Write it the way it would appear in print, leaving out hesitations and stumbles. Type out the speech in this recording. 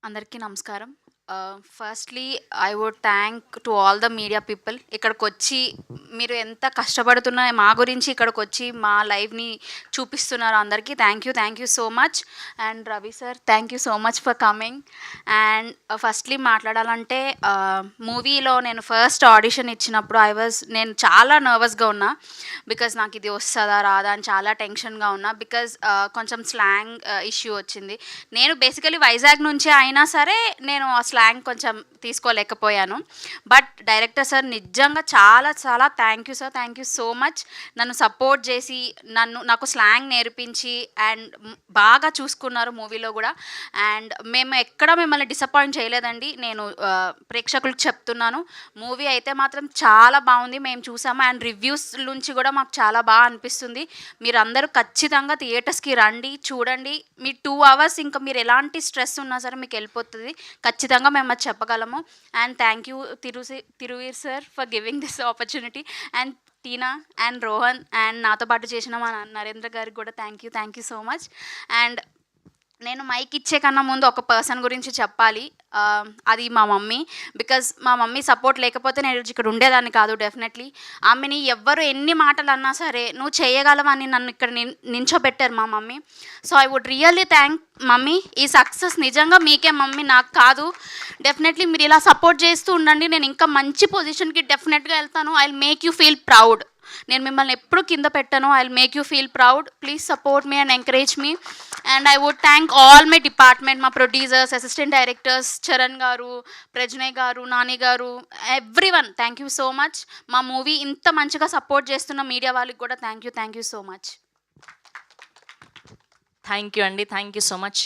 అందరికీ నమస్కారం. Firstly I would thank to all the media people. ఇక్కడికొచ్చి మీరు ఎంత కష్టపడుతున్నా మా గురించి ఇక్కడికొచ్చి మా లైవ్‌ని చూపిస్తున్నారో అందరికీ thank you so much. And Ravi sir thank you so much for coming. And firstly మాట్లాడాలంటే మూవీలో నేను ఫస్ట్ ఆడిషన్ ఇచ్చినప్పుడు నేను చాలా నర్వస్‌గా ఉన్నా. బికాజ్ నాకు ఇది వస్తదా? రాదా? అని చాలా టెన్షన్‌గా ఉన్నా. బికాజ్ కొంచెం స్లాంగ్ ఇష్యూ వచ్చింది. నేను బేసికలీ వైజాగ్ నుంచే అయినా సరే నేను ఆ స్లాంగ్ కొంచెం తీసుకోలేకపోయాను. బట్ డైరెక్టర్ సార్ నిజంగా చాలా చాలా thank you sir. Thank you so much. నన్ను సపోర్ట్ చేసి నాకు స్లాంగ్ నేర్పించి అండ్ బాగా చూసుకున్నారు మూవీలో కూడా. అండ్ మేము ఎక్కడ మిమ్మల్ని డిసప్పాయింట్ చేయలేదండి. నేను ప్రేక్షకులకు చెప్తున్నాను, మూవీ అయితే మాత్రం చాలా బాగుంది. మేము చూసాము అండ్ రివ్యూస్ నుంచి కూడా మాకు చాలా బాగా అనిపిస్తుంది. మీరందరూ ఖచ్చితంగా థియేటర్స్కి రండి, చూడండి. మీ 2 అవర్స్ ఇంకా మీరు ఎలాంటి స్ట్రెస్ ఉన్నా సరే మీకు వెళ్ళిపోతుంది. ఖచ్చితంగా మేము అది చెప్పగలము. And thank you Thiruveer sir for giving this opportunity. And Tina and Rohan and నాతో పాటు చేసిన మా నరేంద్ర గారికి కూడా thank you so much. And నేను మైక్ ఇచ్చే కన్నా ముందు ఒక పర్సన్ గురించి చెప్పాలి. అది మా మమ్మీ. బికాజ్ మా మమ్మీ సపోర్ట్ లేకపోతే నేను ఇక్కడ ఉండేదాన్ని కాదు. డెఫినెట్లీ ఆమెని ఎవ్వరు ఎన్ని మాటలు అన్నా సరే నువ్వు చేయగలవని నన్ను ఇక్కడ నించోబెట్టారు మా mummy. So I would really thank mummy. ఈ సక్సెస్ నిజంగా మీకే మమ్మీ, నాకు కాదు. డెఫినెట్లీ మీరు ఇలా సపోర్ట్ చేస్తూ ఉండండి. నేను ఇంకా మంచి పొజిషన్కి డెఫినెట్గా వెళ్తాను. I will make you feel proud. నేను మిమ్మల్ని ఎప్పుడు కింద పెట్టాను. I will make you feel proud. Please support me and encourage me. And I would thank all my department, మా producers, assistant directors, Charan garu, Prajnay garu, Nani garu, everyone thank you so much. మా movie ఇంత మంచిగా support చేస్తున్న మీడియా వాళ్ళకి కూడా thank you so much. Thank you అండి. Thank you so much.